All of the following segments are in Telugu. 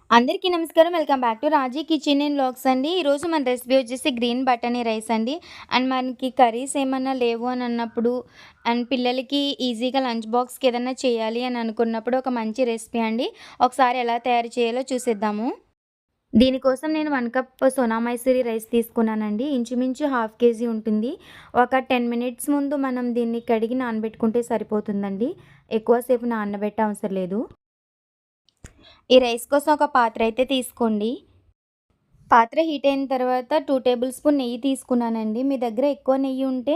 అందరికీ నమస్కారం. Welcome back to Raji kitchen and vlogs అండి. ఈరోజు మన రెసిపీ వచ్చేసి గ్రీన్ బటానీ రైస్ అండి. అండ్ మనకి కర్రీస్ ఏమన్నా లేవు అని అన్నప్పుడు అండ్ పిల్లలకి ఈజీగా లంచ్ బాక్స్‌కి ఏదన్నా చేయాలి అని అనుకున్నప్పుడు ఒక మంచి రెసిపీ అండి. ఒకసారి ఎలా తయారు చేయాలో చూసేద్దాము. దీనికోసం నేను 1 కప్ సోనా మైసూరి రైస్ తీసుకున్నానండి. ఇంచుమించు హాఫ్ కేజీ ఉంటుంది. ఒక 10 మినిట్స్ ముందు మనం దీన్ని కడిగి నానబెట్టుకుంటే సరిపోతుందండి. ఎక్కువ సేపు నానబెట్టే అవసరం లేదు. ఈ రైస్ కోసం ఒక పాత్ర అయితే తీసుకోండి. పాత్ర హీట్ అయిన తర్వాత 2 టేబుల్ స్పూన్ నెయ్యి తీసుకున్నానండి. మీ దగ్గర ఎక్కువ నెయ్యి ఉంటే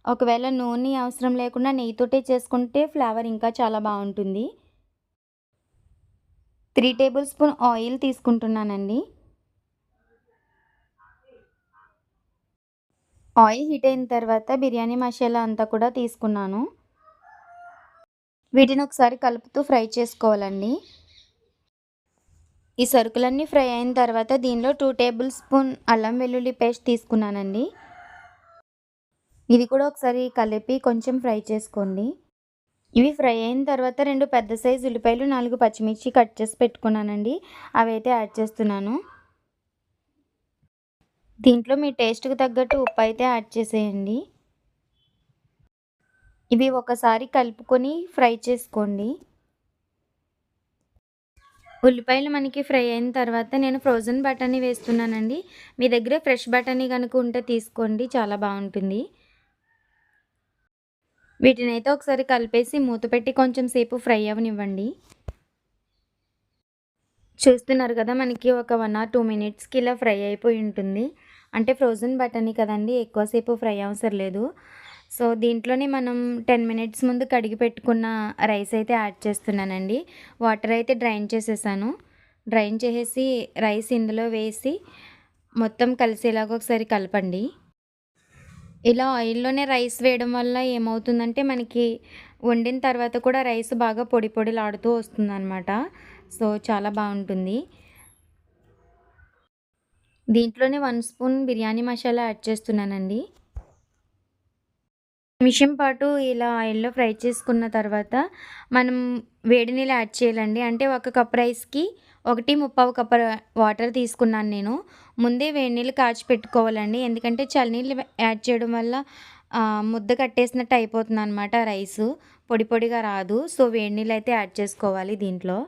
ఒకవేళ నూనె అవసరం లేకుండా నెయ్యితోటే చేసుకుంటే ఫ్లేవర్ ఇంకా చాలా బావుంటుంది. 3 టేబుల్ స్పూన్ ఆయిల్ తీసుకుంటున్నానండి. ఆయిల్ హీట్ అయిన తర్వాత బిర్యానీ మసాలా అంతా కూడా తీసుకున్నాను. వీటిని ఒకసారి కలుపుతూ ఫ్రై చేసుకోవాలండి. ఈ సరుకులన్నీ ఫ్రై అయిన తర్వాత దీనిలో 2 టేబుల్ స్పూన్ అల్లం వెల్లుల్లి పేస్ట్ తీసుకున్నానండి. ఇది కూడా ఒకసారి కలిపి కొంచెం ఫ్రై చేసుకోండి. ఇవి ఫ్రై అయిన తర్వాత 2 పెద్ద సైజు ఉల్లిపాయలు, 4 పచ్చిమిర్చి కట్ చేసి పెట్టుకున్నానండి. అవైతే యాడ్ చేస్తున్నాను. దీంట్లో మీ టేస్ట్‌కి తగ్గట్టు ఉప్పు అయితే యాడ్ చేసేయండి. ఇవి ఒకసారి కలుపుకొని ఫ్రై చేసుకోండి. ఉల్లిపాయలు మనకి ఫ్రై అయిన తర్వాత నేను ఫ్రోజన్ బఠానీ వేస్తున్నానండి. మీ దగ్గర ఫ్రెష్ బఠానీ గనుక ఉంటే తీసుకోండి, చాలా బాగుంటుంది. వీటినైతే ఒకసారి కలిపేసి మూత పెట్టి కొంచెం సేపు ఫ్రై అవ్వనివ్వండి. చూస్తున్నారు కదా, మనకి ఒక 1 ఆర్ 2 మినిట్స్‌కి ఇలా ఫ్రై అయిపోయి ఉంటుంది. అంటే ఫ్రోజన్ బఠానీ కదండి, ఎక్కువసేపు ఫ్రై అవసరం లేదు. సో దీంట్లోనే మనం 10 మినిట్స్ ముందు కడిగి పెట్టుకున్న రైస్ అయితే యాడ్ చేస్తున్నానండి. వాటర్ అయితే డ్రైన్ చేసేసాను. డ్రైన్ చేసేసి రైస్ ఇందులో వేసి మొత్తం కలిసేలాగా ఒకసారి కలపండి. ఇలా ఆయిల్లోనే రైస్ వేయడం వల్ల ఏమవుతుందంటే మనకి వండిన తర్వాత కూడా రైస్ బాగా పొడి పొడిలాడుతూ వస్తుందన్నమాట. సో చాలా బాగుంటుంది. దీంట్లోనే 1 స్పూన్ బిర్యానీ మసాలా యాడ్ చేస్తున్నానండి. నిమిషం పాటు ఇలా ఆయిల్‌లో ఫ్రై చేసుకున్న తర్వాత మనం వేడి నీళ్ళు యాడ్ చేయాలండి. అంటే 1 కప్ రైస్‌కి 1:35 కప్ వాటర్ తీసుకున్నాను నేను. ముందే వేడి నీళ్ళు కాచి పెట్టుకోవాలండి. ఎందుకంటే చల్లనీళ్ళు యాడ్ చేయడం వల్ల ముద్ద కట్టేసినట్టు అయిపోతుందనమాట రైసు. పొడి పొడిగా రాదు. సో వేడి నీళ్ళు అయితే యాడ్ చేసుకోవాలి దీంట్లో.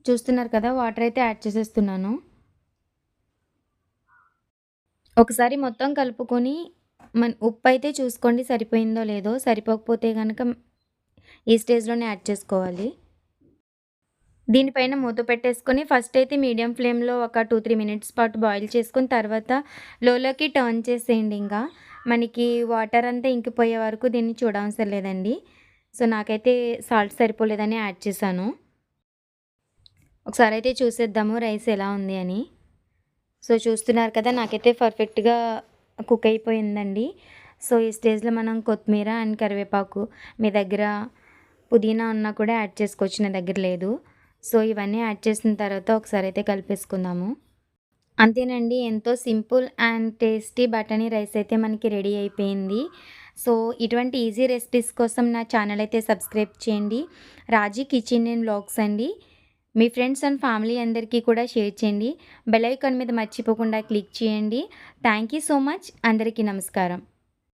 చూస్తున్నారు కదా, వాటర్ అయితే యాడ్ చేసేస్తున్నాను. ఒకసారి మొత్తం కలుపుకొని ఉప్పైతే చూసుకోండి సరిపోయిందో లేదో. సరిపోకపోతే గనక ఈ స్టేజ్‌లోనే యాడ్ చేసుకోవాలి. దీనిపైన మూత పెట్టేసుకొని ఫస్ట్ అయితే మీడియం ఫ్లేమ్‌లో ఒక 2, 3 మినిట్స్ పాటు బాయిల్ చేసుకొని తర్వాత లోలోకి టర్న్ చేసేయండి ఇంకా. మనకి వాటర్ అంతా ఇంకిపోయే వరకు దీన్ని చూడవసరం లేదండి. సో నాకైతే సాల్ట్ సరిపోలేదని యాడ్ చేశాను. ఒకసారి అయితే చూసేద్దాము రైస్ ఎలా ఉంది అని. సో చూస్తున్నారు కదా, నాకైతే పర్ఫెక్ట్‌గా కుక్ అయిపోయిందండి. సో ఈ స్టేజ్‌లో మనం కొత్తిమీర అండ్ కరివేపాకు, మీ దగ్గర పుదీనా ఉన్నా కూడా యాడ్ చేసుకోవచ్చు, నా దగ్గర లేదు. సో ఇవన్నీ యాడ్ చేసిన తర్వాత ఒకసారి అయితే కలిపేసుకుందాము. అంతేనండి, ఎంతో సింపుల్ అండ్ టేస్టీ బటానీ రైస్ అయితే మనకి రెడీ అయిపోయింది. సో ఇటువంటి ఈజీ రెసిపీస్ కోసం నా ఛానల్ అయితే సబ్స్క్రైబ్ చేయండి. రాజీ కిచెన్ అండ్ వ్లాగ్స్ అండి. మీ ఫ్రెండ్స్ అండ్ ఫ్యామిలీ అందరికీ కూడా షేర్ చేయండి. బెల్ ఐకాన్ మీద మర్చిపోకుండా క్లిక్ చేయండి. Thank you so much. అందరికీ నమస్కారం.